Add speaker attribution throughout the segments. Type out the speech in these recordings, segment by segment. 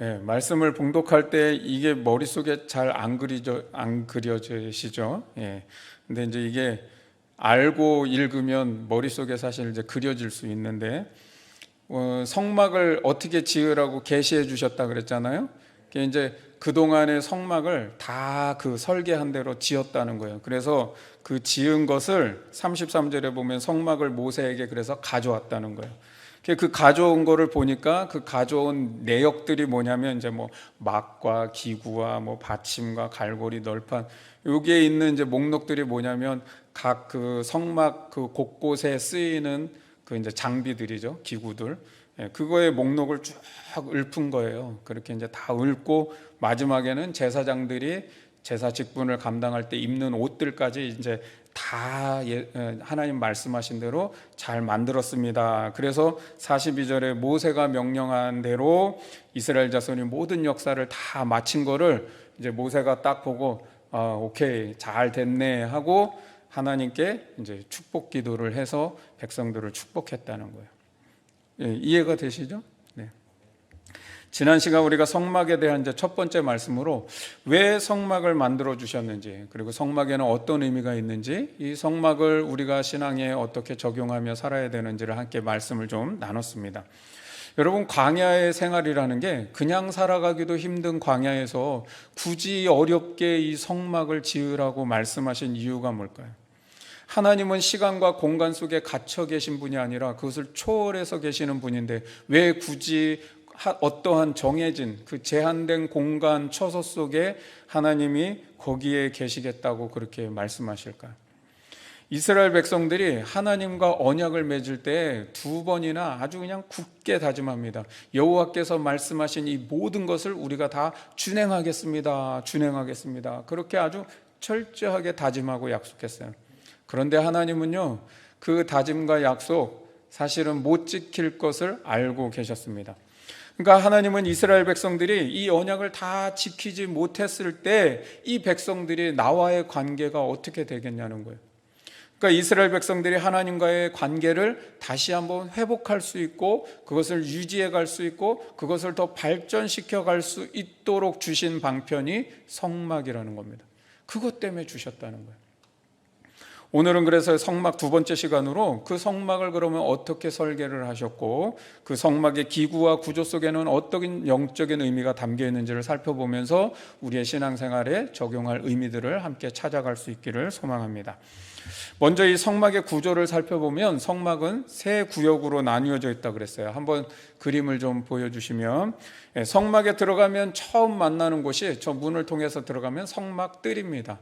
Speaker 1: 예, 말씀을 봉독할 때 이게 머릿속에 잘 안 그려지시죠? 예. 근데 이제 이게 알고 읽으면 머릿속에 사실 이제 그려질 수 있는데, 성막을 어떻게 지으라고 계시해 주셨다 그랬잖아요. 그게 이제 그동안의 성막을 다 그 설계한 대로 지었다는 거예요. 그래서 그 지은 것을 33절에 보면 성막을 모세에게 그래서 가져왔다는 거예요. 그 가져온 거를 보니까 그 가져온 내역들이 뭐냐면 이제 뭐 막과 기구와 뭐 받침과 갈고리 널판, 여기에 있는 이제 목록들이 뭐냐면 각 그 성막 그 곳곳에 쓰이는 그 이제 장비들이죠, 기구들. 예, 그거의 목록을 쭉 읊은 거예요. 그렇게 이제 다 읊고 마지막에는 제사장들이 제사 직분을 감당할 때 입는 옷들까지 이제 다 하나님 말씀하신 대로 잘 만들었습니다. 그래서 42절에 모세가 명령한 대로 이스라엘 자손이 모든 역사를 다 마친 거를 이제 모세가 딱 보고 오케이, 잘 됐네 하고 하나님께 이제 축복 기도를 해서 백성들을 축복했다는 거예요. 예, 이해가 되시죠? 네. 지난 시간 우리가 성막에 대한 이제 첫 번째 말씀으로 왜 성막을 만들어 주셨는지, 그리고 성막에는 어떤 의미가 있는지, 이 성막을 우리가 신앙에 어떻게 적용하며 살아야 되는지를 함께 말씀을 좀 나눴습니다. 여러분, 광야의 생활이라는 게 그냥 살아가기도 힘든 광야에서 굳이 어렵게 이 성막을 지으라고 말씀하신 이유가 뭘까요? 하나님은 시간과 공간 속에 갇혀 계신 분이 아니라 그것을 초월해서 계시는 분인데 왜 굳이 어떠한 정해진 그 제한된 공간 처소 속에 하나님이 거기에 계시겠다고 그렇게 말씀하실까요? 이스라엘 백성들이 하나님과 언약을 맺을 때 두 번이나 아주 그냥 굳게 다짐합니다. 여호와께서 말씀하신 이 모든 것을 우리가 다 준행하겠습니다. 그렇게 아주 철저하게 다짐하고 약속했어요. 그런데 하나님은요, 그 다짐과 약속 사실은 못 지킬 것을 알고 계셨습니다. 그러니까 하나님은 이스라엘 백성들이 이 언약을 다 지키지 못했을 때 이 백성들이 나와의 관계가 어떻게 되겠냐는 거예요. 그러니까 이스라엘 백성들이 하나님과의 관계를 다시 한번 회복할 수 있고 그것을 유지해 갈 수 있고 그것을 더 발전시켜 갈 수 있도록 주신 방편이 성막이라는 겁니다. 그것 때문에 주셨다는 거예요. 오늘은 그래서 성막 두 번째 시간으로 그 성막을 그러면 어떻게 설계를 하셨고 그 성막의 기구와 구조 속에는 어떤 영적인 의미가 담겨 있는지를 살펴보면서 우리의 신앙생활에 적용할 의미들을 함께 찾아갈 수 있기를 소망합니다. 먼저 이 성막의 구조를 살펴보면 성막은 세 구역으로 나뉘어져 있다고 그랬어요. 한번 그림을 좀 보여주시면, 성막에 들어가면 처음 만나는 곳이 저 문을 통해서 들어가면 성막 뜰입니다.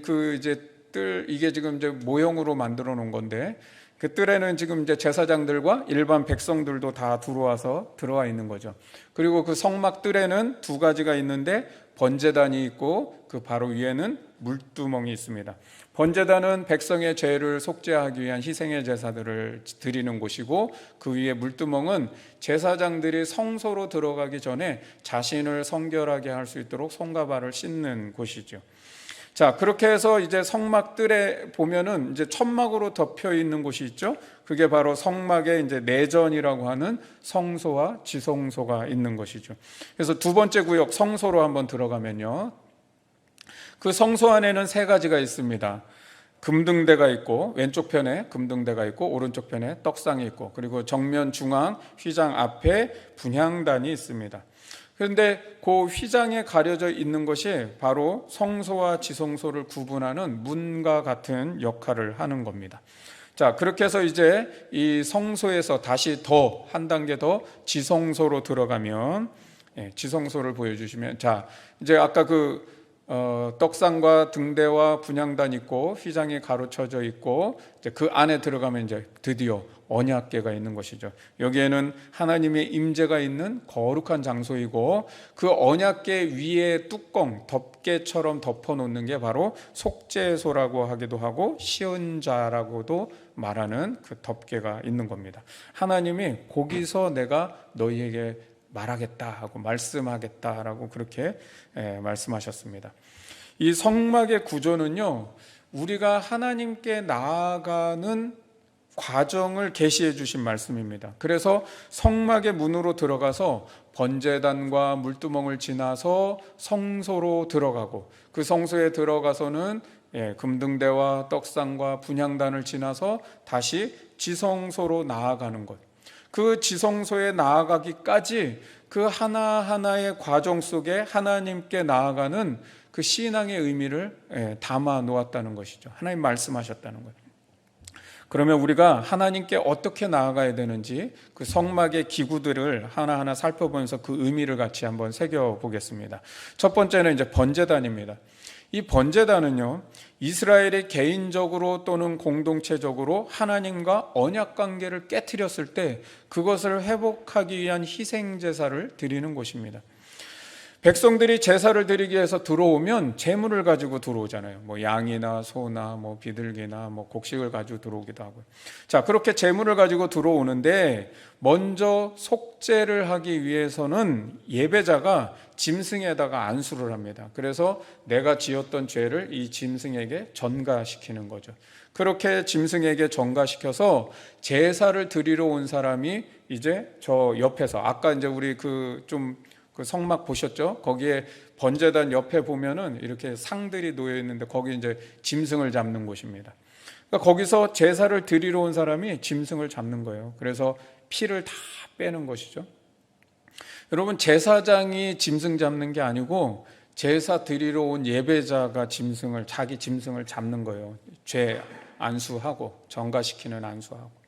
Speaker 1: 그 이제 뜰, 이게 지금 이제 모형으로 만들어 놓은 건데 그 뜰에는 지금 이제 제사장들과 일반 백성들도 다 들어와 있는 거죠. 그리고 그 성막 뜰에는 두 가지가 있는데 번제단이 있고 그 바로 위에는 물두멍이 있습니다. 번제단은 백성의 죄를 속죄하기 위한 희생의 제사들을 드리는 곳이고 그 위에 물두멍은 제사장들이 성소로 들어가기 전에 자신을 성결하게 할 수 있도록 손과 발을 씻는 곳이죠. 자, 그렇게 해서 이제 성막 뜰에 보면은 이제 천막으로 덮여 있는 곳이 있죠. 그게 바로 성막의 이제 내전이라고 하는 성소와 지성소가 있는 것이죠. 그래서 두 번째 구역 성소로 한번 들어가면요, 그 성소 안에는 세 가지가 있습니다. 금등대가 있고, 왼쪽 편에 금등대가 있고 오른쪽 편에 떡상이 있고, 그리고 정면 중앙 휘장 앞에 분향단이 있습니다. 그런데 그 휘장에 가려져 있는 것이 바로 성소와 지성소를 구분하는 문과 같은 역할을 하는 겁니다. 자, 그렇게 해서 이제 이 성소에서 다시 더 한 단계 더 지성소로 들어가면, 지성소를 보여주시면, 자, 이제 아까 그 떡상과 등대와 분향단 있고 휘장이 가로쳐져 있고 이제 그 안에 들어가면 이제 드디어 언약궤가 있는 것이죠. 여기에는 하나님의 임재가 있는 거룩한 장소이고 그 언약궤 위에 뚜껑 덮개처럼 덮어놓는 게 바로 속죄소라고 하기도 하고 시은자라고도 말하는 그 덮개가 있는 겁니다. 하나님이 거기서 내가 너희에게 말하겠다 하고 말씀하겠다라고 그렇게 말씀하셨습니다. 이 성막의 구조는요, 우리가 하나님께 나아가는 과정을 계시해 주신 말씀입니다. 그래서 성막의 문으로 들어가서 번제단과 물두멍을 지나서 성소로 들어가고, 그 성소에 들어가서는 금등대와 떡상과 분향단을 지나서 다시 지성소로 나아가는 것, 그 지성소에 나아가기까지 그 하나하나의 과정 속에 하나님께 나아가는 그 신앙의 의미를 담아 놓았다는 것이죠. 하나님 말씀하셨다는 거예요. 그러면 우리가 하나님께 어떻게 나아가야 되는지 그 성막의 기구들을 하나하나 살펴보면서 그 의미를 같이 한번 새겨보겠습니다. 첫 번째는 이제 번제단입니다. 이 번제단은요, 이스라엘이 개인적으로 또는 공동체적으로 하나님과 언약 관계를 깨트렸을 때 그것을 회복하기 위한 희생 제사를 드리는 곳입니다. 백성들이 제사를 드리기 위해서 들어오면 제물을 가지고 들어오잖아요. 뭐 양이나 소나 뭐 비둘기나 뭐 곡식을 가지고 들어오기도 하고요. 자, 그렇게 제물을 가지고 들어오는데 먼저 속죄를 하기 위해서는 예배자가 짐승에다가 안수를 합니다. 그래서 내가 지었던 죄를 이 짐승에게 전가시키는 거죠. 그렇게 짐승에게 전가시켜서 제사를 드리러 온 사람이 이제 저 옆에서, 아까 이제 우리 그 성막 보셨죠? 거기에 번제단 옆에 보면은 이렇게 상들이 놓여 있는데 거기 이제 짐승을 잡는 곳입니다. 그러니까 거기서 제사를 드리러 온 사람이 짐승을 잡는 거예요. 그래서 피를 다 빼는 것이죠. 여러분, 제사장이 짐승 잡는 게 아니고 제사 드리러 온 예배자가 자기 짐승을 잡는 거예요. 죄 안수하고, 전가시키는 안수하고.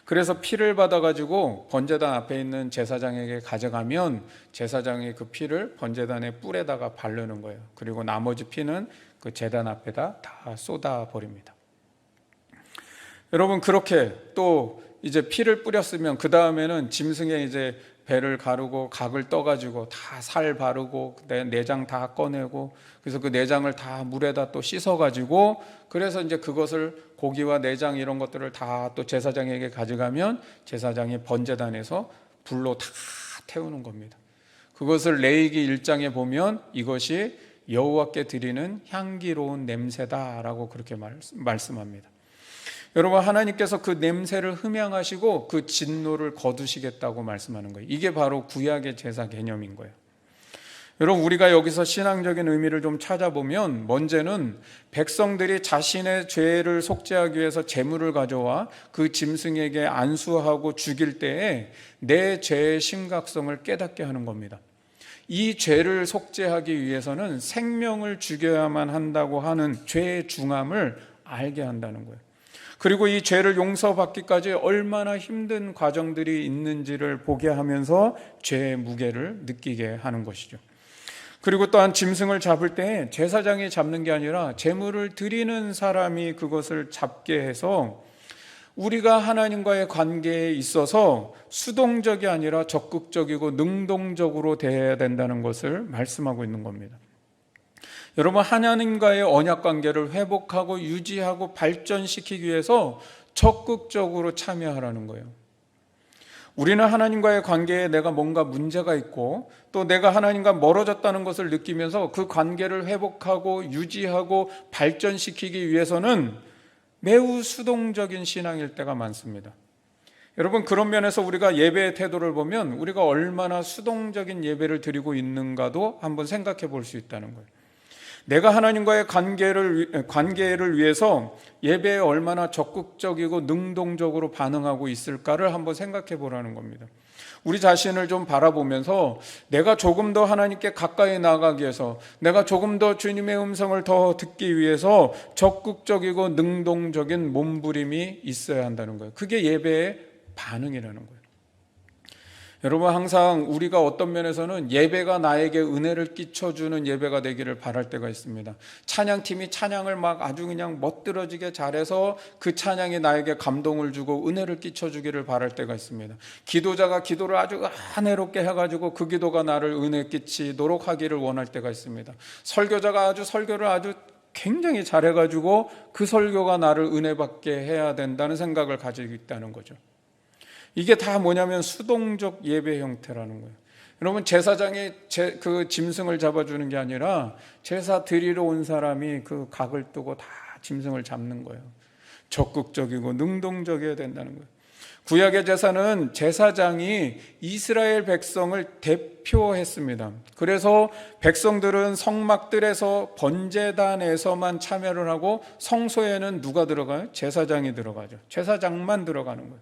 Speaker 1: 그래서 피를 받아가지고 번제단 앞에 있는 제사장에게 가져가면 제사장이 그 피를 번제단의 뿔에다가 바르는 거예요. 그리고 나머지 피는 그 제단 앞에다 다 쏟아버립니다. 여러분, 그렇게 또 이제 피를 뿌렸으면 그 다음에는 짐승의 이제 배를 가르고 각을 떠가지고 다 살 바르고 내장 다 꺼내고, 그래서 그 내장을 다 물에다 또 씻어가지고, 그래서 이제 그것을 고기와 내장 이런 것들을 다 또 제사장에게 가져가면 제사장이 번제단에서 불로 다 태우는 겁니다. 그것을 레위기 1장에 보면 이것이 여호와께 드리는 향기로운 냄새다라고 그렇게 말씀합니다. 여러분, 하나님께서 그 냄새를 흠양하시고 그 진노를 거두시겠다고 말씀하는 거예요. 이게 바로 구약의 제사 개념인 거예요. 여러분, 우리가 여기서 신앙적인 의미를 좀 찾아보면 먼저는 백성들이 자신의 죄를 속죄하기 위해서 제물을 가져와 그 짐승에게 안수하고 죽일 때에 내 죄의 심각성을 깨닫게 하는 겁니다. 이 죄를 속죄하기 위해서는 생명을 죽여야만 한다고 하는 죄의 중함을 알게 한다는 거예요. 그리고 이 죄를 용서받기까지 얼마나 힘든 과정들이 있는지를 보게 하면서 죄의 무게를 느끼게 하는 것이죠. 그리고 또한 짐승을 잡을 때 제사장이 잡는 게 아니라 제물을 드리는 사람이 그것을 잡게 해서 우리가 하나님과의 관계에 있어서 수동적이 아니라 적극적이고 능동적으로 대해야 된다는 것을 말씀하고 있는 겁니다. 여러분, 하나님과의 언약 관계를 회복하고 유지하고 발전시키기 위해서 적극적으로 참여하라는 거예요. 우리는 하나님과의 관계에 내가 뭔가 문제가 있고 또 내가 하나님과 멀어졌다는 것을 느끼면서 그 관계를 회복하고 유지하고 발전시키기 위해서는 매우 수동적인 신앙일 때가 많습니다. 여러분, 그런 면에서 우리가 예배의 태도를 보면 우리가 얼마나 수동적인 예배를 드리고 있는가도 한번 생각해 볼 수 있다는 거예요. 내가 하나님과의 관계를 위해서 예배에 얼마나 적극적이고 능동적으로 반응하고 있을까를 한번 생각해 보라는 겁니다. 우리 자신을 좀 바라보면서 내가 조금 더 하나님께 가까이 나아가기 위해서, 내가 조금 더 주님의 음성을 더 듣기 위해서 적극적이고 능동적인 몸부림이 있어야 한다는 거예요. 그게 예배의 반응이라는 거예요. 여러분, 항상 우리가 어떤 면에서는 예배가 나에게 은혜를 끼쳐주는 예배가 되기를 바랄 때가 있습니다. 찬양팀이 찬양을 막 아주 그냥 멋들어지게 잘해서 그 찬양이 나에게 감동을 주고 은혜를 끼쳐주기를 바랄 때가 있습니다. 기도자가 기도를 아주 은혜롭게 해가지고 그 기도가 나를 은혜 끼치도록 하기를 원할 때가 있습니다. 설교자가 설교를 아주 굉장히 잘해가지고 그 설교가 나를 은혜 받게 해야 된다는 생각을 가지고 있다는 거죠. 이게 다 뭐냐면 수동적 예배 형태라는 거예요. 여러분, 제사장이 그 짐승을 잡아주는 게 아니라 제사 드리러 온 사람이 그 각을 뜨고 다 짐승을 잡는 거예요. 적극적이고 능동적이어야 된다는 거예요. 구약의 제사는 제사장이 이스라엘 백성을 대표했습니다. 그래서 백성들은 성막들에서 번제단에서만 참여를 하고 성소에는 누가 들어가요? 제사장이 들어가죠. 제사장만 들어가는 거예요.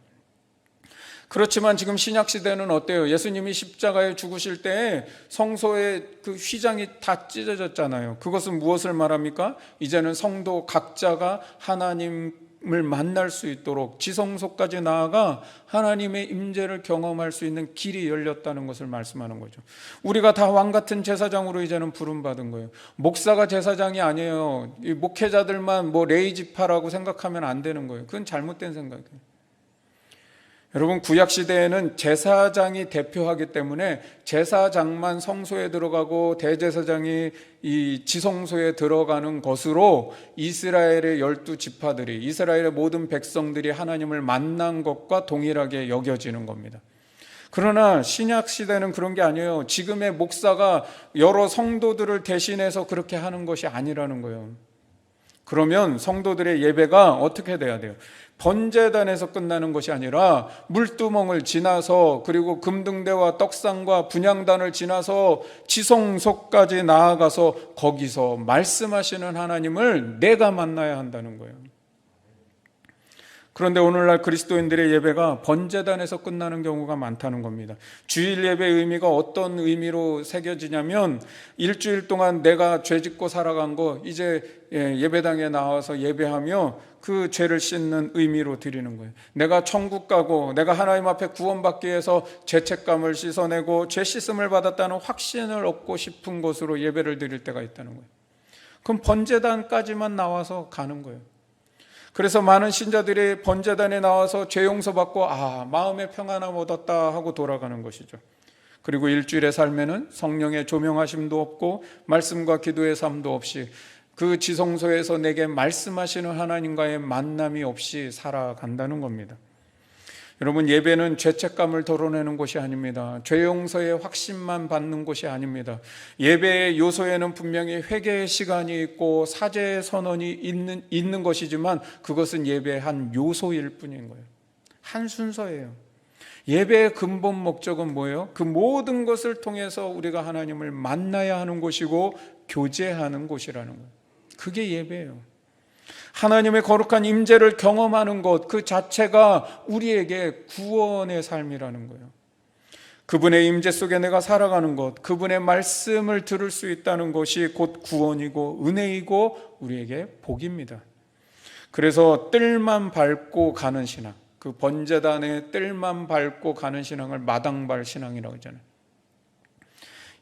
Speaker 1: 그렇지만 지금 신약시대는 어때요? 예수님이 십자가에 죽으실 때 성소의 그 휘장이 다 찢어졌잖아요. 그것은 무엇을 말합니까? 이제는 성도 각자가 하나님을 만날 수 있도록 지성소까지 나아가 하나님의 임재를 경험할 수 있는 길이 열렸다는 것을 말씀하는 거죠. 우리가 다 왕같은 제사장으로 이제는 부름받은 거예요. 목사가 제사장이 아니에요. 이 목회자들만 뭐 레이지파라고 생각하면 안 되는 거예요. 그건 잘못된 생각이에요. 여러분, 구약시대에는 제사장이 대표하기 때문에 제사장만 성소에 들어가고 대제사장이 이 지성소에 들어가는 것으로 이스라엘의 12지파들이, 이스라엘의 모든 백성들이 하나님을 만난 것과 동일하게 여겨지는 겁니다. 그러나 신약시대는 그런 게 아니에요. 지금의 목사가 여러 성도들을 대신해서 그렇게 하는 것이 아니라는 거예요. 그러면 성도들의 예배가 어떻게 돼야 돼요? 번제단에서 끝나는 것이 아니라 물두멍을 지나서, 그리고 금등대와 떡상과 분향단을 지나서 지성소까지 나아가서 거기서 말씀하시는 하나님을 내가 만나야 한다는 거예요. 그런데 오늘날 그리스도인들의 예배가 번제단에서 끝나는 경우가 많다는 겁니다. 주일 예배의 의미가 어떤 의미로 새겨지냐면, 일주일 동안 내가 죄 짓고 살아간 거 이제 예배당에 나와서 예배하며 그 죄를 씻는 의미로 드리는 거예요. 내가 천국 가고 내가 하나님 앞에 구원받기 위해서 죄책감을 씻어내고 죄 씻음을 받았다는 확신을 얻고 싶은 것으로 예배를 드릴 때가 있다는 거예요. 그럼 번제단까지만 나와서 가는 거예요. 그래서 많은 신자들이 번제단에 나와서 죄 용서받고 마음의 평안함 얻었다 하고 돌아가는 것이죠. 그리고 일주일의 삶에는 성령의 조명하심도 없고 말씀과 기도의 삶도 없이 그 지성소에서 내게 말씀하시는 하나님과의 만남이 없이 살아간다는 겁니다. 여러분, 예배는 죄책감을 덜어내는 것이 아닙니다. 죄 용서의 확신만 받는 것이 아닙니다. 예배의 요소에는 분명히 회개의 시간이 있고 사죄의 선언이 있는 것이지만 그것은 예배의 한 요소일 뿐인 거예요. 한 순서예요. 예배의 근본 목적은 뭐예요? 그 모든 것을 통해서 우리가 하나님을 만나야 하는 곳이고 교제하는 곳이라는 거예요. 그게 예배예요. 하나님의 거룩한 임재를 경험하는 것 그 자체가 우리에게 구원의 삶이라는 거예요. 그분의 임재 속에 내가 살아가는 것, 그분의 말씀을 들을 수 있다는 것이 곧 구원이고 은혜이고 우리에게 복입니다. 그래서 뜰만 밟고 가는 신앙, 그 번제단의 뜰만 밟고 가는 신앙을 마당발 신앙이라고 하잖아요.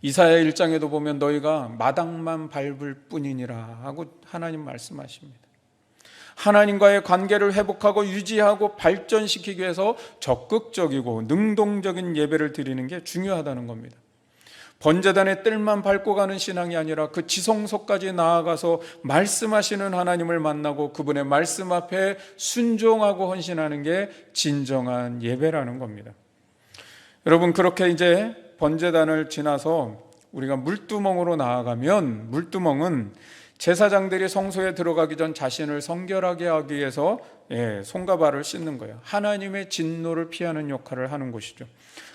Speaker 1: 이사야 1장에도 보면 너희가 마당만 밟을 뿐이니라 하고 하나님 말씀하십니다. 하나님과의 관계를 회복하고 유지하고 발전시키기 위해서 적극적이고 능동적인 예배를 드리는 게 중요하다는 겁니다. 번제단의 뜰만 밟고 가는 신앙이 아니라 그 지성소까지 나아가서 말씀하시는 하나님을 만나고 그분의 말씀 앞에 순종하고 헌신하는 게 진정한 예배라는 겁니다. 여러분, 그렇게 이제 번제단을 지나서 우리가 물두멍으로 나아가면, 물두멍은 제사장들이 성소에 들어가기 전 자신을 성결하게 하기 위해서 손과 발을 씻는 거예요. 하나님의 진노를 피하는 역할을 하는 곳이죠.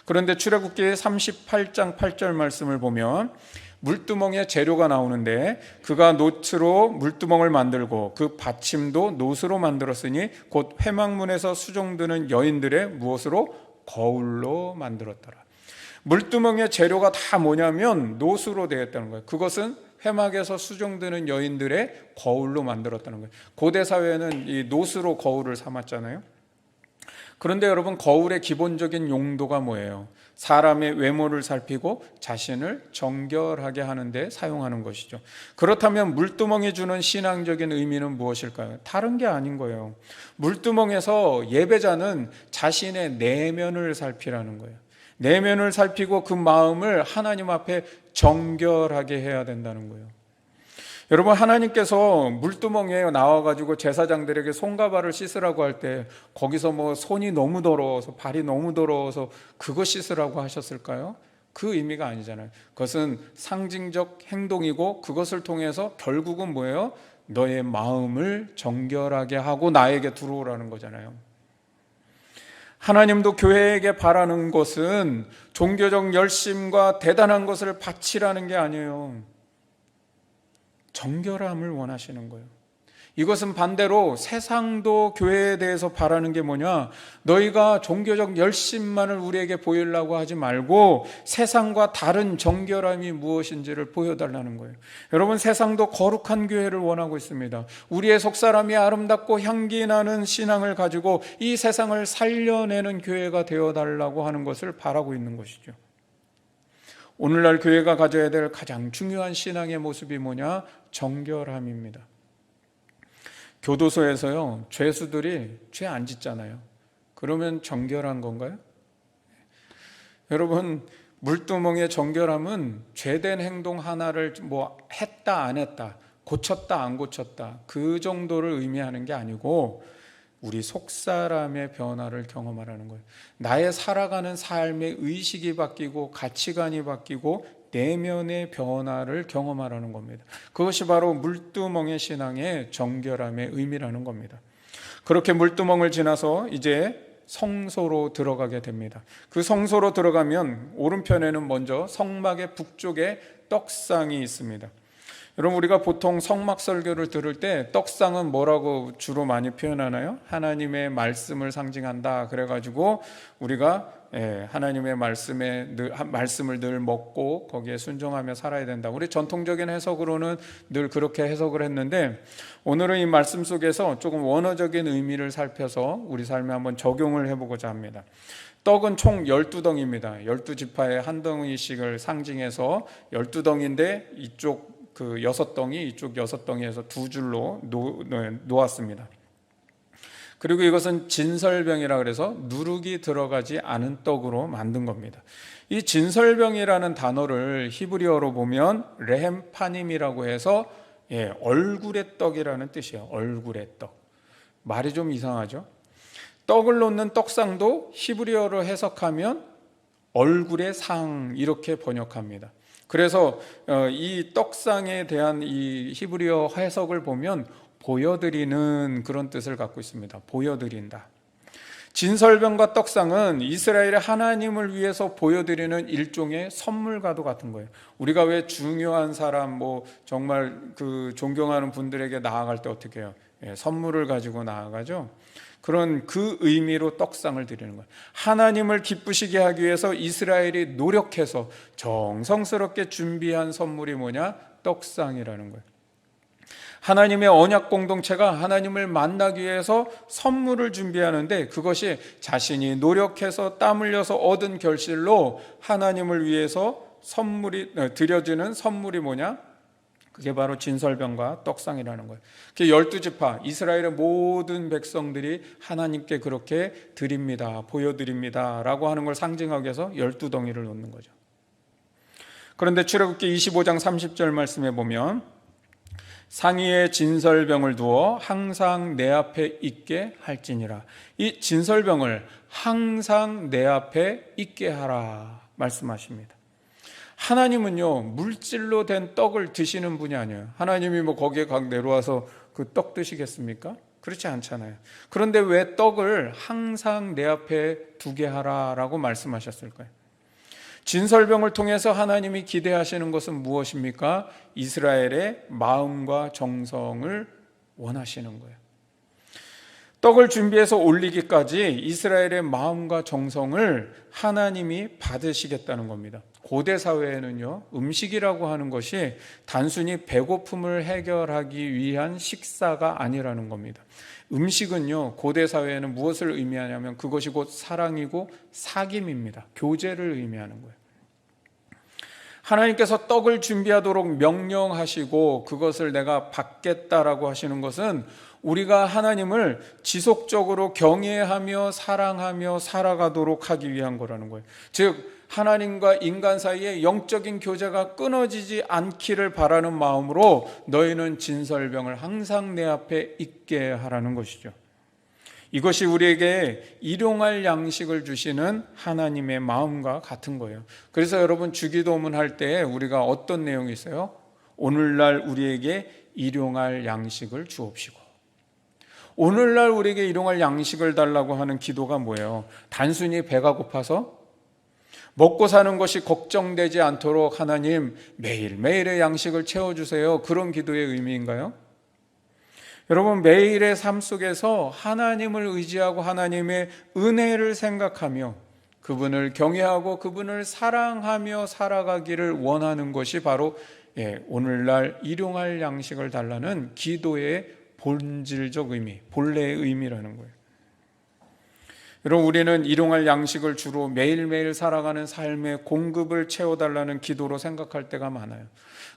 Speaker 1: 그런데 출애굽기 38장 8절 말씀을 보면 물두멍에 재료가 나오는데, 그가 놋으로 물두멍을 만들고 그 받침도 놋으로 만들었으니 곧 회막문에서 수종드는 여인들의 무엇으로? 거울로 만들었더라. 물두멍의 재료가 다 뭐냐면 놋으로 되어 있다는 거예요. 그것은 회막에서 수종드는 여인들의 거울로 만들었다는 거예요. 고대 사회는 이 놋으로 거울을 삼았잖아요. 그런데 여러분, 거울의 기본적인 용도가 뭐예요? 사람의 외모를 살피고 자신을 정결하게 하는 데 사용하는 것이죠. 그렇다면 물두멍이 주는 신앙적인 의미는 무엇일까요? 다른 게 아닌 거예요. 물두멍에서 예배자는 자신의 내면을 살피라는 거예요. 내면을 살피고 그 마음을 하나님 앞에 정결하게 해야 된다는 거예요. 여러분, 하나님께서 물두멍에 나와가지고 제사장들에게 손과 발을 씻으라고 할 때 거기서 뭐 손이 너무 더러워서 발이 너무 더러워서 그거 씻으라고 하셨을까요? 그 의미가 아니잖아요. 그것은 상징적 행동이고 그것을 통해서 결국은 뭐예요? 너의 마음을 정결하게 하고 나에게 들어오라는 거잖아요. 하나님도 교회에게 바라는 것은 종교적 열심과 대단한 것을 바치라는 게 아니에요. 정결함을 원하시는 거예요. 이것은 반대로 세상도 교회에 대해서 바라는 게 뭐냐? 너희가 종교적 열심만을 우리에게 보이려고 하지 말고 세상과 다른 정결함이 무엇인지를 보여달라는 거예요. 여러분, 세상도 거룩한 교회를 원하고 있습니다. 우리의 속사람이 아름답고 향기 나는 신앙을 가지고 이 세상을 살려내는 교회가 되어달라고 하는 것을 바라고 있는 것이죠. 오늘날 교회가 가져야 될 가장 중요한 신앙의 모습이 뭐냐? 정결함입니다. 교도소에서요, 죄수들이 죄 안 짓잖아요. 그러면 정결한 건가요? 여러분, 물두멍의 정결함은 죄된 행동 하나를 뭐 했다 안 했다, 고쳤다 안 고쳤다, 그 정도를 의미하는 게 아니고 우리 속사람의 변화를 경험하라는 거예요. 나의 살아가는 삶의 의식이 바뀌고 가치관이 바뀌고 내면의 변화를 경험하라는 겁니다. 그것이 바로 물두멍의 신앙의 정결함의 의미라는 겁니다. 그렇게 물두멍을 지나서 이제 성소로 들어가게 됩니다. 그 성소로 들어가면 오른편에는 먼저 성막의 북쪽에 떡상이 있습니다. 여러분, 우리가 보통 성막 설교를 들을 때 떡상은 뭐라고 주로 많이 표현하나요? 하나님의 말씀을 상징한다. 그래가지고 우리가 하나님의 말씀을 늘 먹고 거기에 순종하며 살아야 된다. 우리 전통적인 해석으로는 늘 그렇게 해석을 했는데, 오늘은 이 말씀 속에서 조금 원어적인 의미를 살펴서 우리 삶에 한번 적용을 해보고자 합니다. 떡은 총 12덩입니다. 12지파의 한 덩이씩을 상징해서 12덩인데 이쪽 그 6덩이, 이쪽 6덩이에서 두 줄로 놓았습니다. 그리고 이것은 진설병이라 그래서 누룩이 들어가지 않은 떡으로 만든 겁니다. 이 진설병이라는 단어를 히브리어로 보면 레헴파님이라고 해서 얼굴의 떡이라는 뜻이에요. 얼굴의 떡. 말이 좀 이상하죠? 떡을 놓는 떡상도 히브리어로 해석하면 얼굴의 상, 이렇게 번역합니다. 그래서 이 떡상에 대한 이 히브리어 해석을 보면 보여드리는 그런 뜻을 갖고 있습니다. 보여드린다. 진설병과 떡상은 이스라엘의 하나님을 위해서 보여드리는 일종의 선물과도 같은 거예요. 우리가 왜 중요한 사람, 정말 그 존경하는 분들에게 나아갈 때 어떻게 해요? 선물을 가지고 나아가죠. 그런 그 의미로 떡상을 드리는 거예요. 하나님을 기쁘시게 하기 위해서 이스라엘이 노력해서 정성스럽게 준비한 선물이 뭐냐? 떡상이라는 거예요. 하나님의 언약 공동체가 하나님을 만나기 위해서 선물을 준비하는데, 그것이 자신이 노력해서 땀 흘려서 얻은 결실로 하나님을 위해서 드려지는 선물이 뭐냐? 그게 바로 진설병과 떡상이라는 거예요. 12지파, 이스라엘의 모든 백성들이 하나님께 그렇게 드립니다, 보여드립니다 라고 하는 걸 상징하기 위해서 12덩이를 놓는 거죠. 그런데 출애굽기 25장 30절 말씀에 보면 상위에 진설병을 두어 항상 내 앞에 있게 할지니라. 이 진설병을 항상 내 앞에 있게 하라 말씀하십니다. 하나님은요, 물질로 된 떡을 드시는 분이 아니에요. 하나님이 거기에 각 내려와서 그 떡 드시겠습니까? 그렇지 않잖아요. 그런데 왜 떡을 항상 내 앞에 두게 하라라고 말씀하셨을까요? 진설병을 통해서 하나님이 기대하시는 것은 무엇입니까? 이스라엘의 마음과 정성을 원하시는 거예요. 떡을 준비해서 올리기까지 이스라엘의 마음과 정성을 하나님이 받으시겠다는 겁니다. 고대 사회에는요, 음식이라고 하는 것이 단순히 배고픔을 해결하기 위한 식사가 아니라는 겁니다. 음식은요, 고대 사회에는 무엇을 의미하냐면 그것이 곧 사랑이고 사귐입니다. 교제를 의미하는 거예요. 하나님께서 떡을 준비하도록 명령하시고 그것을 내가 받겠다라고 하시는 것은 우리가 하나님을 지속적으로 경외하며 사랑하며 살아가도록 하기 위한 거라는 거예요. 즉 하나님과 인간 사이에 영적인 교제가 끊어지지 않기를 바라는 마음으로 너희는 진설병을 항상 내 앞에 있게 하라는 것이죠. 이것이 우리에게 일용할 양식을 주시는 하나님의 마음과 같은 거예요. 그래서 여러분, 주기도문 할 때 우리가 어떤 내용이 있어요? 오늘날 우리에게 일용할 양식을 주옵시고. 오늘날 우리에게 일용할 양식을 달라고 하는 기도가 뭐예요? 단순히 배가 고파서 먹고 사는 것이 걱정되지 않도록 하나님 매일매일의 양식을 채워주세요, 그런 기도의 의미인가요? 여러분, 매일의 삶 속에서 하나님을 의지하고 하나님의 은혜를 생각하며 그분을 경외하고 그분을 사랑하며 살아가기를 원하는 것이 바로 오늘날 일용할 양식을 달라는 기도의 본질적 의미, 본래의 의미라는 거예요. 여러분, 우리는 일용할 양식을 주로 매일매일 살아가는 삶의 공급을 채워달라는 기도로 생각할 때가 많아요.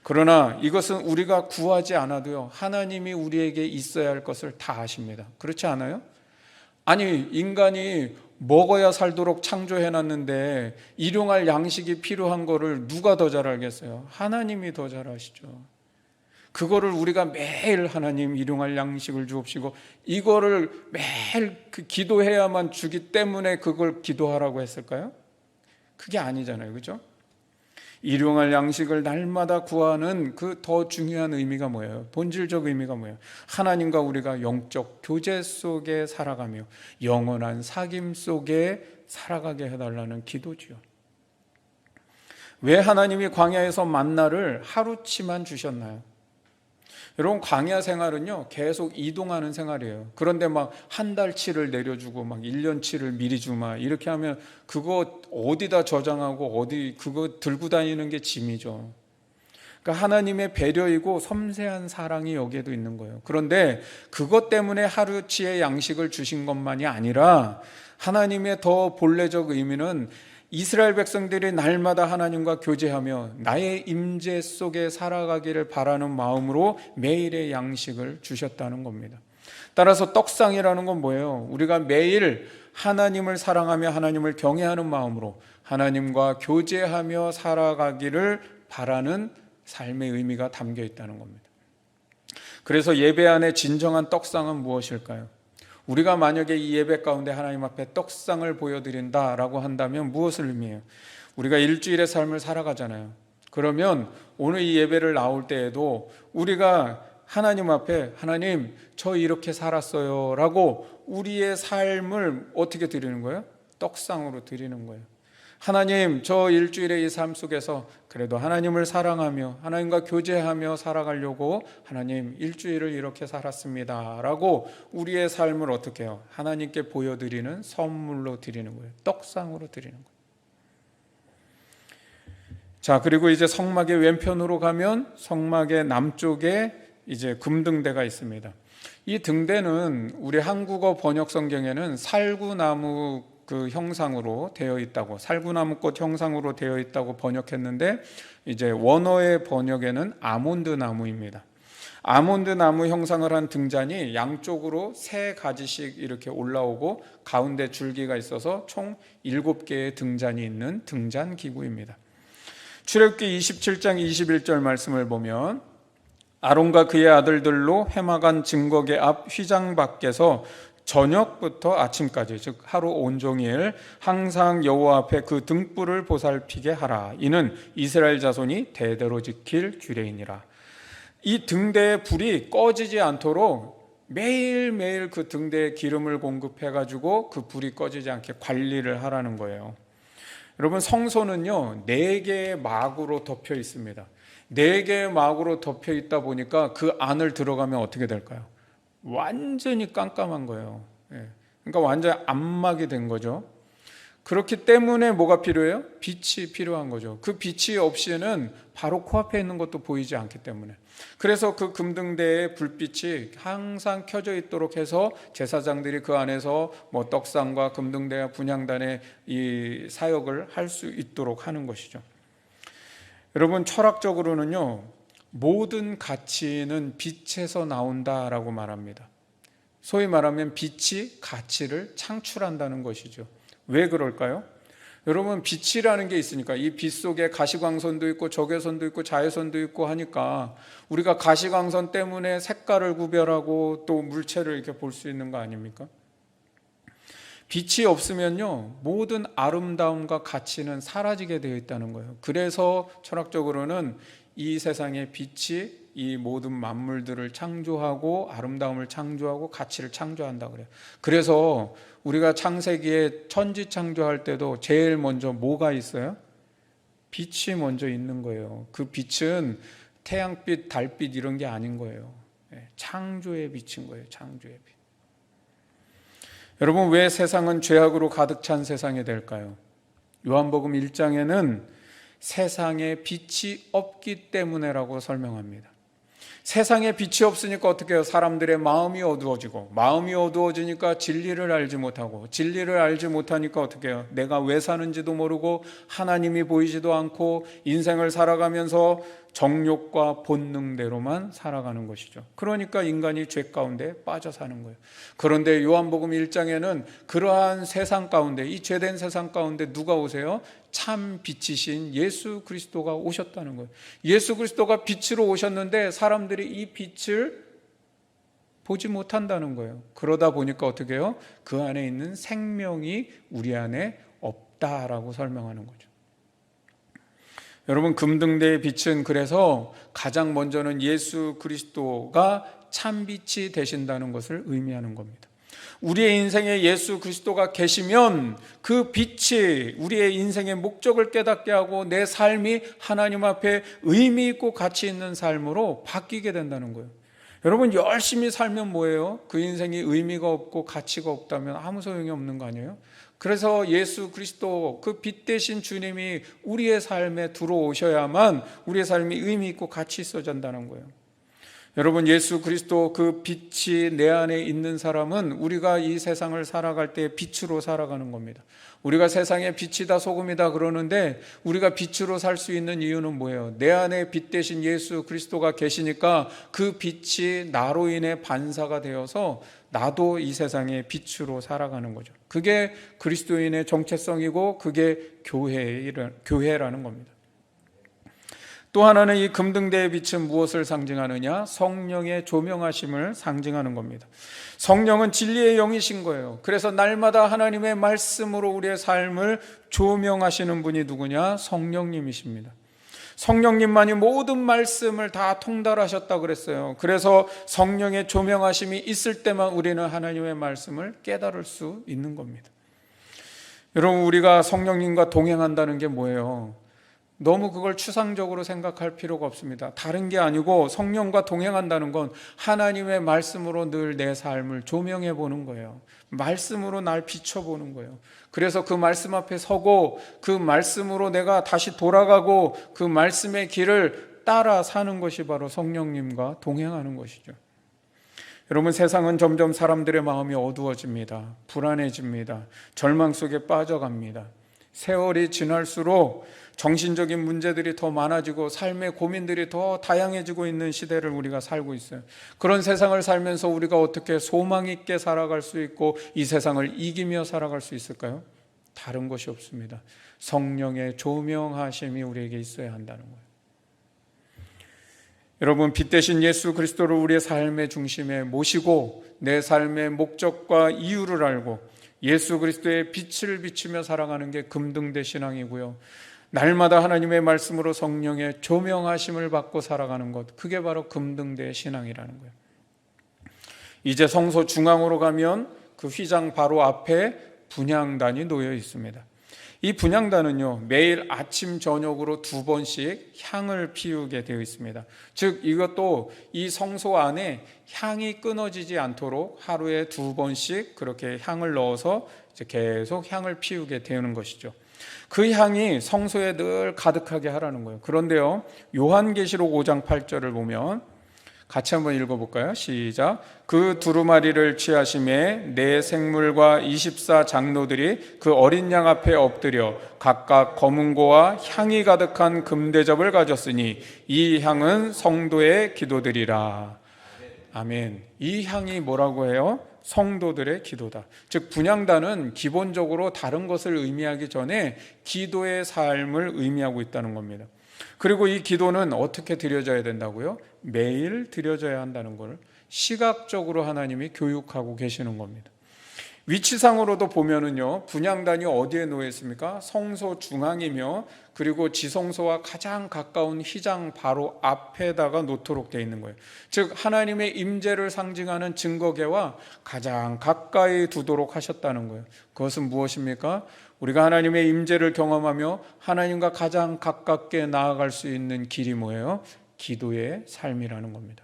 Speaker 1: 그러나 이것은 우리가 구하지 않아도요, 하나님이 우리에게 있어야 할 것을 다 아십니다. 그렇지 않아요? 아니, 인간이 먹어야 살도록 창조해놨는데 일용할 양식이 필요한 거를 누가 더 잘 알겠어요? 하나님이 더 잘 아시죠. 그거를 우리가 매일 하나님 일용할 양식을 주옵시고, 이거를 매일 기도해야만 주기 때문에 그걸 기도하라고 했을까요? 그게 아니잖아요, 그렇죠? 일용할 양식을 날마다 구하는 그 더 중요한 의미가 뭐예요? 본질적 의미가 뭐예요? 하나님과 우리가 영적 교제 속에 살아가며 영원한 사귐 속에 살아가게 해달라는 기도지요. 왜 하나님이 광야에서 만나를 하루치만 주셨나요? 여러분, 광야 생활은요 계속 이동하는 생활이에요. 그런데 막 한 달치를 내려주고 막 1년치를 미리 주마 이렇게 하면 그거 어디다 저장하고 어디 그거 들고 다니는 게 짐이죠. 그러니까 하나님의 배려이고 섬세한 사랑이 여기에도 있는 거예요. 그런데 그것 때문에 하루치의 양식을 주신 것만이 아니라 하나님의 더 본래적 의미는 이스라엘 백성들이 날마다 하나님과 교제하며 나의 임재 속에 살아가기를 바라는 마음으로 매일의 양식을 주셨다는 겁니다. 따라서 떡상이라는 건 뭐예요? 우리가 매일 하나님을 사랑하며 하나님을 경외하는 마음으로 하나님과 교제하며 살아가기를 바라는 삶의 의미가 담겨 있다는 겁니다. 그래서 예배 안에 진정한 떡상은 무엇일까요? 우리가 만약에 이 예배 가운데 하나님 앞에 떡상을 보여드린다라고 한다면 무엇을 의미해요? 우리가 일주일의 삶을 살아가잖아요. 그러면 오늘 이 예배를 나올 때에도 우리가 하나님 앞에 하나님 저 이렇게 살았어요 라고 우리의 삶을 어떻게 드리는 거예요? 떡상으로 드리는 거예요. 하나님, 저 일주일의 이 삶 속에서 그래도 하나님을 사랑하며 하나님과 교제하며 살아가려고 하나님 일주일을 이렇게 살았습니다 라고 우리의 삶을 어떻게 해요? 하나님께 보여드리는 선물로 드리는 거예요. 떡상으로 드리는 거예요. 자, 그리고 이제 성막의 왼편으로 가면 성막의 남쪽에 이제 금등대가 있습니다. 이 등대는 우리 한국어 번역 성경에는 살구나무 그 형상으로 되어 있다고, 살구나무꽃 형상으로 되어 있다고 번역했는데 이제 원어의 번역에는 아몬드 나무입니다. 아몬드 나무 형상을 한 등잔이 양쪽으로 3가지씩 이렇게 올라오고 가운데 줄기가 있어서 총 7개의 등잔이 있는 등잔 기구입니다. 출애굽기 27장 21절 말씀을 보면 아론과 그의 아들들로 회막안 증거계 앞 휘장 밖에서 저녁부터 아침까지, 즉 하루 온종일 항상 여호와 앞에 그 등불을 보살피게 하라. 이는 이스라엘 자손이 대대로 지킬 규례이니라. 이 등대의 불이 꺼지지 않도록 매일매일 그 등대에 기름을 공급해가지고 그 불이 꺼지지 않게 관리를 하라는 거예요. 여러분, 성소는요 4개의 막으로 덮여 있습니다. 4개의 막으로 덮여 있다 보니까 그 안을 들어가면 어떻게 될까요? 완전히 깜깜한 거예요. 그러니까 완전히 암막이 된 거죠. 그렇기 때문에 뭐가 필요해요? 빛이 필요한 거죠. 그 빛이 없이는 바로 코앞에 있는 것도 보이지 않기 때문에. 그래서 그 금등대의 불빛이 항상 켜져 있도록 해서 제사장들이 그 안에서 뭐 떡상과 금등대와 분향단의 이 사역을 할 수 있도록 하는 것이죠. 여러분, 철학적으로는요 모든 가치는 빛에서 나온다라고 말합니다. 소위 말하면 빛이 가치를 창출한다는 것이죠. 왜 그럴까요? 여러분, 빛이라는 게 있으니까 이 빛 속에 가시광선도 있고 적외선도 있고 자외선도 있고 하니까 우리가 가시광선 때문에 색깔을 구별하고 또 물체를 이렇게 볼 수 있는 거 아닙니까? 빛이 없으면요 모든 아름다움과 가치는 사라지게 되어 있다는 거예요. 그래서 철학적으로는 이 세상의 빛이 이 모든 만물들을 창조하고 아름다움을 창조하고 가치를 창조한다 그래요. 그래서 우리가 창세기에 천지 창조할 때도 제일 먼저 뭐가 있어요? 빛이 먼저 있는 거예요. 그 빛은 태양빛, 달빛 이런 게 아닌 거예요. 창조의 빛인 거예요. 창조의 빛. 여러분, 왜 세상은 죄악으로 가득 찬 세상이 될까요? 요한복음 1장에는 세상에 빛이 없기 때문에라고 설명합니다. 세상에 빛이 없으니까 어떻게 해요? 사람들의 마음이 어두워지고, 마음이 어두워지니까 진리를 알지 못하고, 진리를 알지 못하니까 어떻게 해요? 내가 왜 사는지도 모르고 하나님이 보이지도 않고 인생을 살아가면서 정욕과 본능대로만 살아가는 것이죠. 그러니까 인간이 죄 가운데 빠져 사는 거예요. 그런데 요한복음 1장에는 그러한 세상 가운데, 이 죄된 세상 가운데 누가 오세요? 참 빛이신 예수 그리스도가 오셨다는 거예요. 예수 그리스도가 빛으로 오셨는데 사람들이 이 빛을 보지 못한다는 거예요. 그러다 보니까 어떻게 해요? 그 안에 있는 생명이 우리 안에 없다라고 설명하는 거죠. 여러분, 금등대의 빛은 그래서 가장 먼저는 예수 그리스도가 참빛이 되신다는 것을 의미하는 겁니다. 우리의 인생에 예수 그리스도가 계시면 그 빛이 우리의 인생의 목적을 깨닫게 하고 내 삶이 하나님 앞에 의미 있고 가치 있는 삶으로 바뀌게 된다는 거예요. 여러분, 열심히 살면 뭐예요? 그 인생이 의미가 없고 가치가 없다면 아무 소용이 없는 거 아니에요? 그래서 예수 그리스도, 그 빛 대신 주님이 우리의 삶에 들어오셔야만 우리의 삶이 의미 있고 가치 있어진다는 거예요. 여러분, 예수 그리스도 그 빛이 내 안에 있는 사람은 우리가 이 세상을 살아갈 때 빛으로 살아가는 겁니다. 우리가 세상의 빛이다 소금이다 그러는데 우리가 빛으로 살 수 있는 이유는 뭐예요? 내 안에 빛 대신 예수 그리스도가 계시니까 그 빛이 나로 인해 반사가 되어서 나도 이 세상의 빛으로 살아가는 거죠. 그게 그리스도인의 정체성이고 그게 교회라는 겁니다. 또 하나는 이 금등대의 빛은 무엇을 상징하느냐? 성령의 조명하심을 상징하는 겁니다. 성령은 진리의 영이신 거예요. 그래서 날마다 하나님의 말씀으로 우리의 삶을 조명하시는 분이 누구냐? 성령님이십니다. 성령님만이 모든 말씀을 다 통달하셨다 그랬어요. 그래서 성령의 조명하심이 있을 때만 우리는 하나님의 말씀을 깨달을 수 있는 겁니다. 여러분, 우리가 성령님과 동행한다는 게 뭐예요? 너무 그걸 추상적으로 생각할 필요가 없습니다. 다른 게 아니고 성령과 동행한다는 건 하나님의 말씀으로 늘 내 삶을 조명해 보는 거예요. 말씀으로 날 비춰보는 거예요. 그래서 그 말씀 앞에 서고 그 말씀으로 내가 다시 돌아가고 그 말씀의 길을 따라 사는 것이 바로 성령님과 동행하는 것이죠. 여러분, 세상은 점점 사람들의 마음이 어두워집니다. 불안해집니다. 절망 속에 빠져갑니다. 세월이 지날수록 정신적인 문제들이 더 많아지고 삶의 고민들이 더 다양해지고 있는 시대를 우리가 살고 있어요. 그런 세상을 살면서 우리가 어떻게 소망 있게 살아갈 수 있고 이 세상을 이기며 살아갈 수 있을까요? 다른 것이 없습니다. 성령의 조명하심이 우리에게 있어야 한다는 거예요. 여러분, 빛 대신 예수 그리스도를 우리의 삶의 중심에 모시고 내 삶의 목적과 이유를 알고 예수 그리스도의 빛을 비추며 살아가는 게 금등대 신앙이고요. 날마다 하나님의 말씀으로 성령의 조명하심을 받고 살아가는 것, 그게 바로 금등대 신앙이라는 거예요. 이제 성소 중앙으로 가면 그 휘장 바로 앞에 분향단이 놓여 있습니다. 이 분향단은요, 매일 아침 저녁으로 2번씩 향을 피우게 되어 있습니다. 즉 이것도 이 성소 안에 향이 끊어지지 않도록 하루에 2번씩 그렇게 향을 넣어서 이제 계속 향을 피우게 되는 것이죠. 그 향이 성소에 늘 가득하게 하라는 거예요. 그런데요, 요한계시록 5장 8절을 보면 같이 한번 읽어볼까요? 시작. 그 두루마리를 취하심에 네 생물과 24 장로들이 그 어린 양 앞에 엎드려 각각 검은고와 향이 가득한 금대접을 가졌으니 이 향은 성도의 기도들이라. 아멘. 이 향이 뭐라고 해요? 성도들의 기도다. 즉 분향단은 기본적으로 다른 것을 의미하기 전에 기도의 삶을 의미하고 있다는 겁니다. 그리고 이 기도는 어떻게 드려져야 된다고요? 매일 드려져야 한다는 걸 시각적으로 하나님이 교육하고 계시는 겁니다. 위치상으로도 보면은요, 분향단이 어디에 놓여 있습니까? 성소 중앙이며, 그리고 지성소와 가장 가까운 휘장 바로 앞에다가 놓도록 되어 있는 거예요. 즉 하나님의 임재를 상징하는 증거궤와 가장 가까이 두도록 하셨다는 거예요. 그것은 무엇입니까? 우리가 하나님의 임재를 경험하며 하나님과 가장 가깝게 나아갈 수 있는 길이 뭐예요? 기도의 삶이라는 겁니다.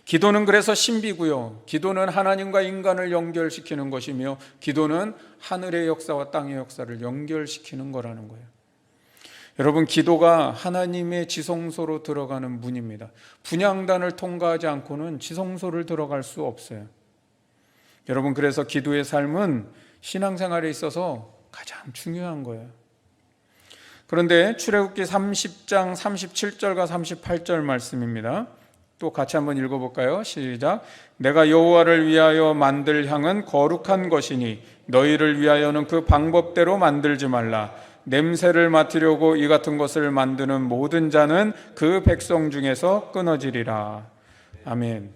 Speaker 1: 기도는 그래서 신비고요. 기도는 하나님과 인간을 연결시키는 것이며, 기도는 하늘의 역사와 땅의 역사를 연결시키는 거라는 거예요. 여러분, 기도가 하나님의 지성소로 들어가는 문입니다. 분향단을 통과하지 않고는 지성소를 들어갈 수 없어요. 여러분, 그래서 기도의 삶은 신앙생활에 있어서 가장 중요한 거예요. 그런데 출애굽기 30장 37절과 38절 말씀입니다. 또 같이 한번 읽어볼까요? 시작. 내가 여호와를 위하여 만들 향은 거룩한 것이니 너희를 위하여는 그 방법대로 만들지 말라. 냄새를 맡으려고 이 같은 것을 만드는 모든 자는 그 백성 중에서 끊어지리라. 아멘.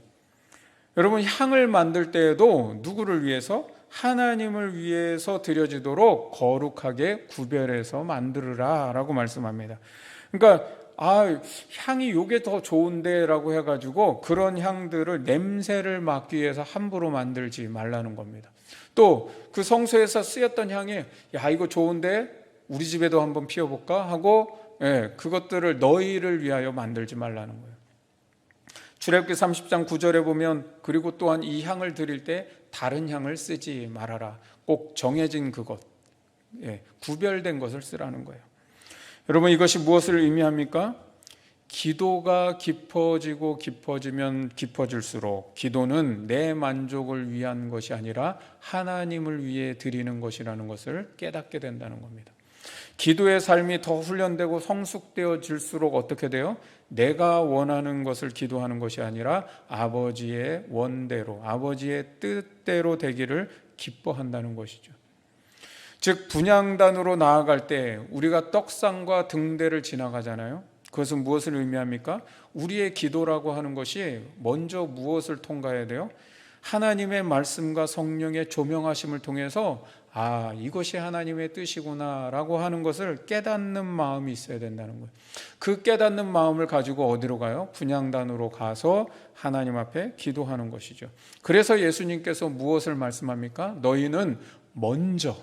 Speaker 1: 여러분, 향을 만들 때에도 누구를 위해서? 하나님을 위해서 드려지도록 거룩하게 구별해서 만들으라 라고 말씀합니다. 그러니까 향이 요게 더 좋은데 라고 해가지고 그런 향들을 냄새를 맡기 위해서 함부로 만들지 말라는 겁니다. 또 그 성소에서 쓰였던 향에 이거 좋은데 우리 집에도 한번 피워볼까 하고 그것들을 너희를 위하여 만들지 말라는 거예요. 출애굽기 30장 9절에 보면 그리고 또한 이 향을 드릴 때 다른 향을 쓰지 말아라. 꼭 정해진 그것, 구별된 것을 쓰라는 거예요. 여러분, 이것이 무엇을 의미합니까? 기도가 깊어지고 깊어지면 깊어질수록 기도는 내 만족을 위한 것이 아니라 하나님을 위해 드리는 것이라는 것을 깨닫게 된다는 겁니다. 기도의 삶이 더 훈련되고 성숙되어질수록 어떻게 돼요? 내가 원하는 것을 기도하는 것이 아니라 아버지의 원대로, 아버지의 뜻대로 되기를 기뻐한다는 것이죠. 즉 분향단으로 나아갈 때 우리가 떡상과 등대를 지나가잖아요. 그것은 무엇을 의미합니까? 우리의 기도라고 하는 것이 먼저 무엇을 통과해야 돼요? 하나님의 말씀과 성령의 조명하심을 통해서 이것이 하나님의 뜻이구나 라고 하는 것을 깨닫는 마음이 있어야 된다는 거예요. 그 깨닫는 마음을 가지고 어디로 가요? 분향단으로 가서 하나님 앞에 기도하는 것이죠. 그래서 예수님께서 무엇을 말씀합니까? 너희는 먼저,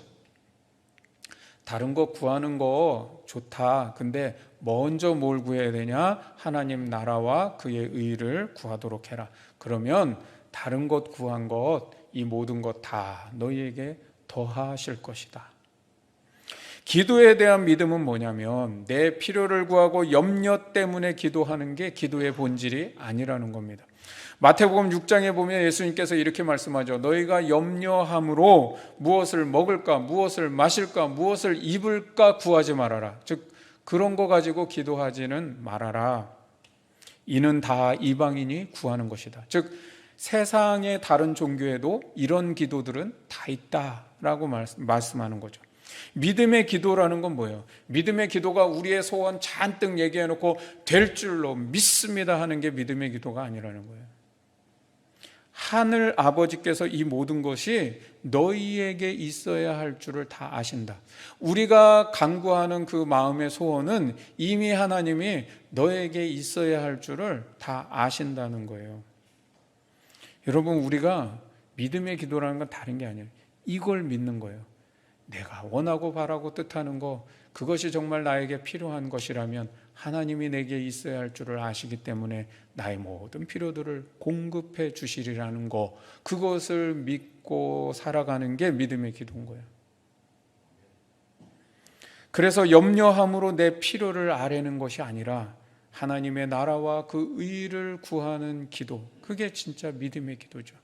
Speaker 1: 다른 거 구하는 거 좋다. 근데 먼저 뭘 구해야 되냐? 하나님 나라와 그의 의를 구하도록 해라. 그러면 다른 것 구한 것, 이 모든 것 다 너희에게 더하실 것이다. 기도에 대한 믿음은 뭐냐면 내 필요를 구하고 염려 때문에 기도하는 게 기도의 본질이 아니라는 겁니다. 마태복음 6장에 보면 예수님께서 이렇게 말씀하죠. 너희가 염려함으로 무엇을 먹을까, 무엇을 마실까, 무엇을 입을까 구하지 말아라. 즉 그런 거 가지고 기도하지는 말아라. 이는 다 이방인이 구하는 것이다. 즉 세상의 다른 종교에도 이런 기도들은 다 있다라고 말씀하는 거죠. 믿음의 기도라는 건 뭐예요? 믿음의 기도가 우리의 소원 잔뜩 얘기해놓고 될 줄로 믿습니다 하는 게 믿음의 기도가 아니라는 거예요. 하늘 아버지께서 이 모든 것이 너희에게 있어야 할 줄을 다 아신다. 우리가 간구하는 그 마음의 소원은 이미 하나님이 너에게 있어야 할 줄을 다 아신다는 거예요. 여러분, 우리가 믿음의 기도라는 건 다른 게 아니에요. 이걸 믿는 거예요. 내가 원하고 바라고 뜻하는 거, 그것이 정말 나에게 필요한 것이라면 하나님이 내게 있어야 할 줄을 아시기 때문에 나의 모든 필요들을 공급해 주시리라는 거, 그것을 믿고 살아가는 게 믿음의 기도인 거예요. 그래서 염려함으로 내 필요를 아뢰는 것이 아니라 하나님의 나라와 그 의를 구하는 기도, 그게 진짜 믿음의 기도죠.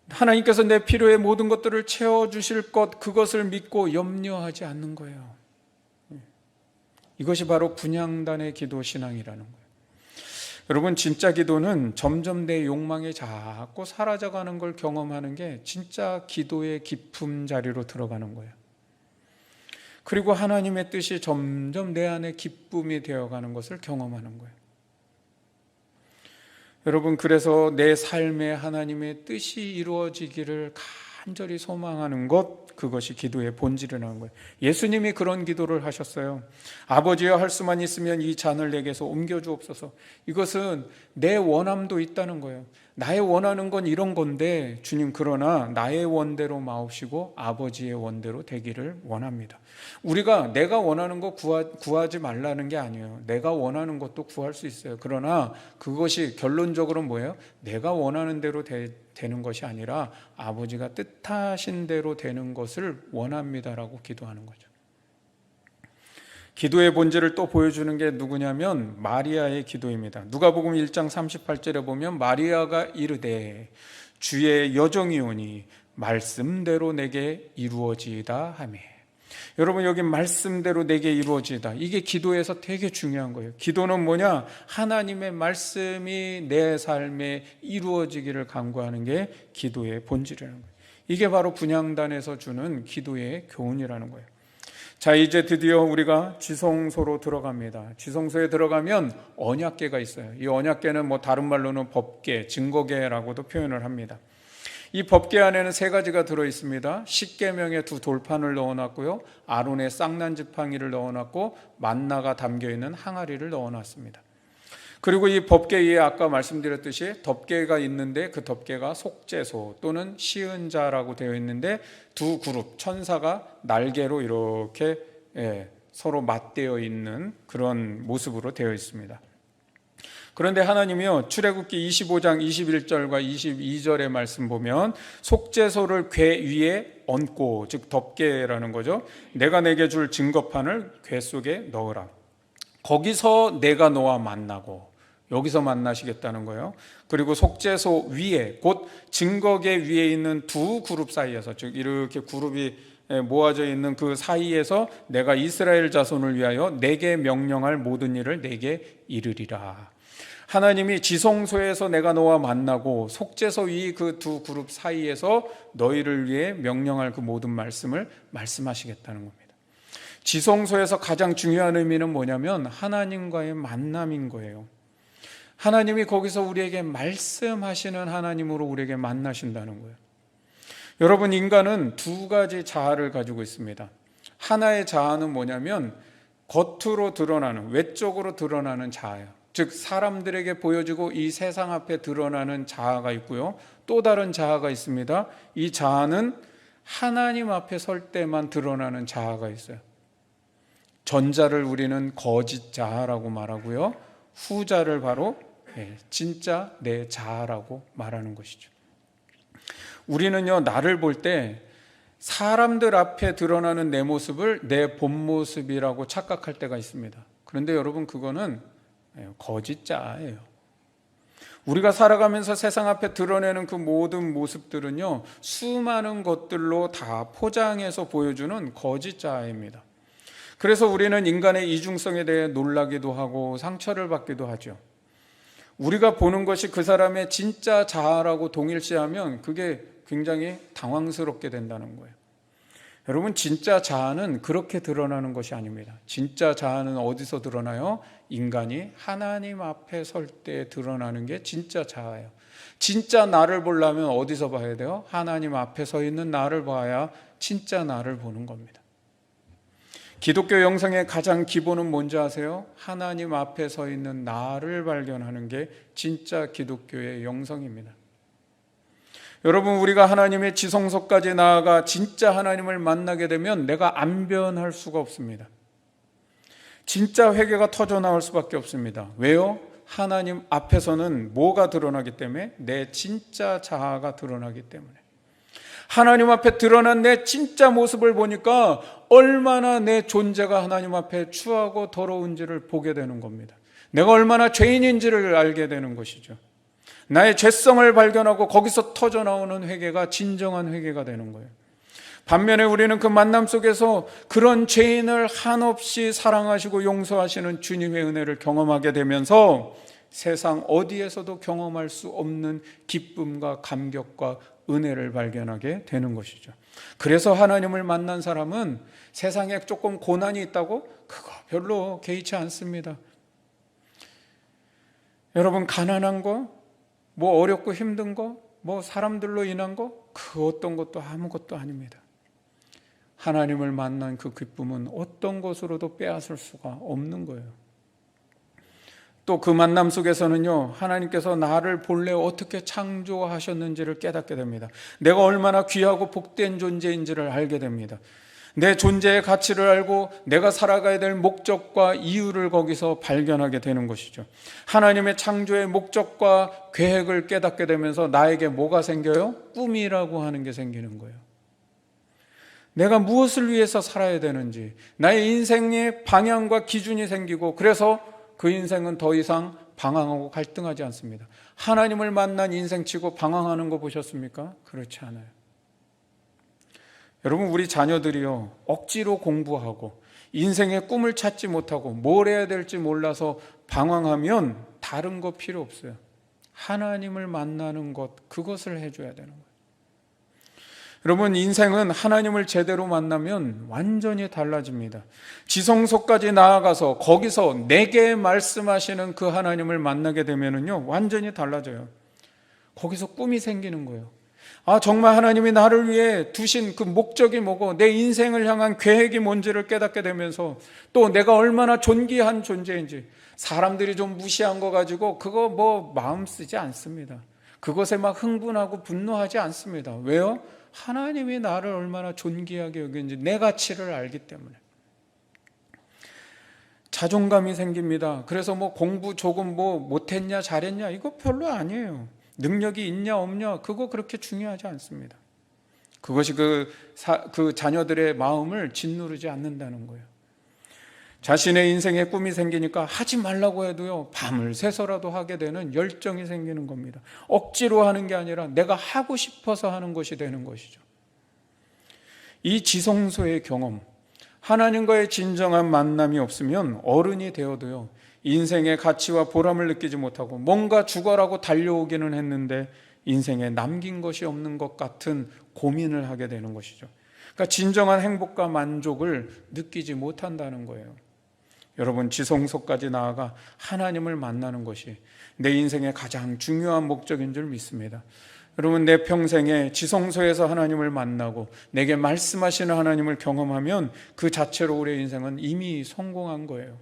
Speaker 1: 하나님께서 내 필요의 모든 것들을 채워주실 것, 그것을 믿고 염려하지 않는 거예요. 이것이 바로 분향단의 기도 신앙이라는 거예요. 여러분, 진짜 기도는 점점 내 욕망이 자꾸 사라져가는 걸 경험하는 게 진짜 기도의 깊음 자리로 들어가는 거예요. 그리고 하나님의 뜻이 점점 내 안에 기쁨이 되어가는 것을 경험하는 거예요. 여러분, 그래서 내 삶에 하나님의 뜻이 이루어지기를 간절히 소망하는 것, 그것이 기도의 본질이라는 거예요. 예수님이 그런 기도를 하셨어요. 아버지여, 할 수만 있으면 이 잔을 내게서 옮겨주옵소서. 이것은 내 원함도 있다는 거예요. 나의 원하는 건 이런 건데, 주님, 그러나 나의 원대로 마옵시고 아버지의 원대로 되기를 원합니다. 우리가 내가 원하는 거 구하지 말라는 게 아니에요. 내가 원하는 것도 구할 수 있어요. 그러나 그것이 결론적으로 뭐예요? 내가 원하는 대로 되는 것이 아니라 아버지가 뜻하신 대로 되는 것을 원합니다라고 기도하는 거죠. 기도의 본질을 또 보여주는 게 누구냐면 마리아의 기도입니다. 누가복음 1장 38절에 보면 마리아가 이르되 주의 여종이오니 말씀대로 내게 이루어지이다 하매. 여러분, 여기 말씀대로 내게 이루어지다, 이게 기도에서 되게 중요한 거예요. 기도는 뭐냐? 하나님의 말씀이 내 삶에 이루어지기를 간구하는 게 기도의 본질이라는 거예요. 이게 바로 분향단에서 주는 기도의 교훈이라는 거예요. 자, 이제 드디어 우리가 지성소로 들어갑니다. 지성소에 들어가면 언약궤가 있어요. 이 언약궤는 다른 말로는 법궤, 증거궤라고도 표현을 합니다. 이 법궤 안에는 세 가지가 들어있습니다. 십계명의 두 돌판을 넣어놨고요, 아론의 쌍난 지팡이를 넣어놨고, 만나가 담겨있는 항아리를 넣어놨습니다. 그리고 이 법궤에 아까 말씀드렸듯이 덮개가 있는데, 그 덮개가 속죄소 또는 시은자라고 되어 있는데, 두 그룹 천사가 날개로 이렇게 서로 맞대어 있는 그런 모습으로 되어 있습니다. 그런데 하나님이요, 출애굽기 25장 21절과 22절의 말씀 보면 속죄소를 궤 위에 얹고, 즉 덮개라는 거죠. 내가 내게 줄 증거판을 궤 속에 넣으라. 거기서 내가 너와 만나고, 여기서 만나시겠다는 거예요. 그리고 속죄소 위에, 곧 증거궤 위에 있는 두 그룹 사이에서, 즉 이렇게 그룹이 모아져 있는 그 사이에서 내가 이스라엘 자손을 위하여 내게 명령할 모든 일을 내게 이르리라. 하나님이 지성소에서 내가 너와 만나고 속죄소 위 그 두 그룹 사이에서 너희를 위해 명령할 그 모든 말씀을 말씀하시겠다는 겁니다. 지성소에서 가장 중요한 의미는 뭐냐면 하나님과의 만남인 거예요. 하나님이 거기서 우리에게 말씀하시는 하나님으로 우리에게 만나신다는 거예요. 여러분, 인간은 두 가지 자아를 가지고 있습니다. 하나의 자아는 뭐냐면 겉으로 드러나는, 외적으로 드러나는 자아예요. 즉 사람들에게 보여지고 이 세상 앞에 드러나는 자아가 있고요, 또 다른 자아가 있습니다. 이 자아는 하나님 앞에 설 때만 드러나는 자아가 있어요. 전자를 우리는 거짓 자아라고 말하고요, 후자를 바로 진짜 내 자아라고 말하는 것이죠. 우리는요, 나를 볼 때 사람들 앞에 드러나는 내 모습을 내 본 모습이라고 착각할 때가 있습니다. 그런데 여러분, 그거는 거짓 자아예요. 우리가 살아가면서 세상 앞에 드러내는 그 모든 모습들은요, 수많은 것들로 다 포장해서 보여주는 거짓 자아입니다. 그래서 우리는 인간의 이중성에 대해 놀라기도 하고 상처를 받기도 하죠. 우리가 보는 것이 그 사람의 진짜 자아라고 동일시하면 그게 굉장히 당황스럽게 된다는 거예요. 여러분, 진짜 자아는 그렇게 드러나는 것이 아닙니다. 진짜 자아는 어디서 드러나요? 인간이 하나님 앞에 설 때 드러나는 게 진짜 자아예요. 진짜 나를 보려면 어디서 봐야 돼요? 하나님 앞에 서 있는 나를 봐야 진짜 나를 보는 겁니다. 기독교 영성의 가장 기본은 뭔지 아세요? 하나님 앞에 서 있는 나를 발견하는 게 진짜 기독교의 영성입니다. 여러분, 우리가 하나님의 지성소까지 나아가 진짜 하나님을 만나게 되면 내가 안 변할 수가 없습니다. 진짜 회개가 터져 나올 수밖에 없습니다. 왜요? 하나님 앞에서는 뭐가 드러나기 때문에? 내 진짜 자아가 드러나기 때문에. 하나님 앞에 드러난 내 진짜 모습을 보니까 얼마나 내 존재가 하나님 앞에 추하고 더러운지를 보게 되는 겁니다. 내가 얼마나 죄인인지를 알게 되는 것이죠. 나의 죄성을 발견하고 거기서 터져 나오는 회개가 진정한 회개가 되는 거예요. 반면에 우리는 그 만남 속에서 그런 죄인을 한없이 사랑하시고 용서하시는 주님의 은혜를 경험하게 되면서 세상 어디에서도 경험할 수 없는 기쁨과 감격과 은혜를 발견하게 되는 것이죠. 그래서 하나님을 만난 사람은 세상에 조금 고난이 있다고 그거 별로 개의치 않습니다. 여러분, 가난한 거, 뭐 어렵고 힘든 거, 뭐 사람들로 인한 거, 그 어떤 것도 아무것도 아닙니다. 하나님을 만난 그 기쁨은 어떤 것으로도 빼앗을 수가 없는 거예요. 또 그 만남 속에서는요, 하나님께서 나를 본래 어떻게 창조하셨는지를 깨닫게 됩니다. 내가 얼마나 귀하고 복된 존재인지를 알게 됩니다. 내 존재의 가치를 알고 내가 살아가야 될 목적과 이유를 거기서 발견하게 되는 것이죠. 하나님의 창조의 목적과 계획을 깨닫게 되면서 나에게 뭐가 생겨요? 꿈이라고 하는 게 생기는 거예요. 내가 무엇을 위해서 살아야 되는지, 나의 인생의 방향과 기준이 생기고, 그래서 그 인생은 더 이상 방황하고 갈등하지 않습니다. 하나님을 만난 인생치고 방황하는 거 보셨습니까? 그렇지 않아요. 여러분, 우리 자녀들이요, 억지로 공부하고 인생의 꿈을 찾지 못하고 뭘 해야 될지 몰라서 방황하면 다른 거 필요 없어요. 하나님을 만나는 것, 그것을 해줘야 되는 거예요. 여러분, 인생은 하나님을 제대로 만나면 완전히 달라집니다. 지성소까지 나아가서 거기서 내게 말씀하시는 그 하나님을 만나게 되면은요, 완전히 달라져요. 거기서 꿈이 생기는 거예요. 아, 정말 하나님이 나를 위해 두신 그 목적이 뭐고 내 인생을 향한 계획이 뭔지를 깨닫게 되면서, 또 내가 얼마나 존귀한 존재인지, 사람들이 좀 무시한 거 가지고 그거 뭐 마음 쓰지 않습니다. 그것에 막 흥분하고 분노하지 않습니다. 왜요? 하나님이 나를 얼마나 존귀하게 여기는지 내 가치를 알기 때문에. 자존감이 생깁니다. 그래서 뭐 공부 조금 뭐 못했냐 잘했냐 이거 별로 아니에요. 능력이 있냐 없냐 그거 그렇게 중요하지 않습니다. 그것이 그 자녀들의 마음을 짓누르지 않는다는 거예요. 자신의 인생에 꿈이 생기니까 하지 말라고 해도요, 밤을 새서라도 하게 되는 열정이 생기는 겁니다. 억지로 하는 게 아니라 내가 하고 싶어서 하는 것이 되는 것이죠. 이 지성소의 경험, 하나님과의 진정한 만남이 없으면 어른이 되어도요, 인생의 가치와 보람을 느끼지 못하고 뭔가 죽어라고 달려오기는 했는데 인생에 남긴 것이 없는 것 같은 고민을 하게 되는 것이죠. 그러니까 진정한 행복과 만족을 느끼지 못한다는 거예요. 여러분, 지성소까지 나아가 하나님을 만나는 것이 내 인생의 가장 중요한 목적인 줄 믿습니다. 여러분, 내 평생에 지성소에서 하나님을 만나고 내게 말씀하시는 하나님을 경험하면 그 자체로 우리의 인생은 이미 성공한 거예요.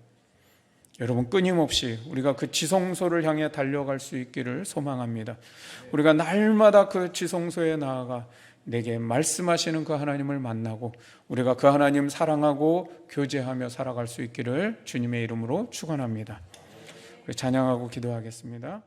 Speaker 1: 여러분, 끊임없이 우리가 그 지성소를 향해 달려갈 수 있기를 소망합니다. 우리가 날마다 그 지성소에 나아가 내게 말씀하시는 그 하나님을 만나고 우리가 그 하나님 사랑하고 교제하며 살아갈 수 있기를 주님의 이름으로 축원합니다. 찬양하고 기도하겠습니다.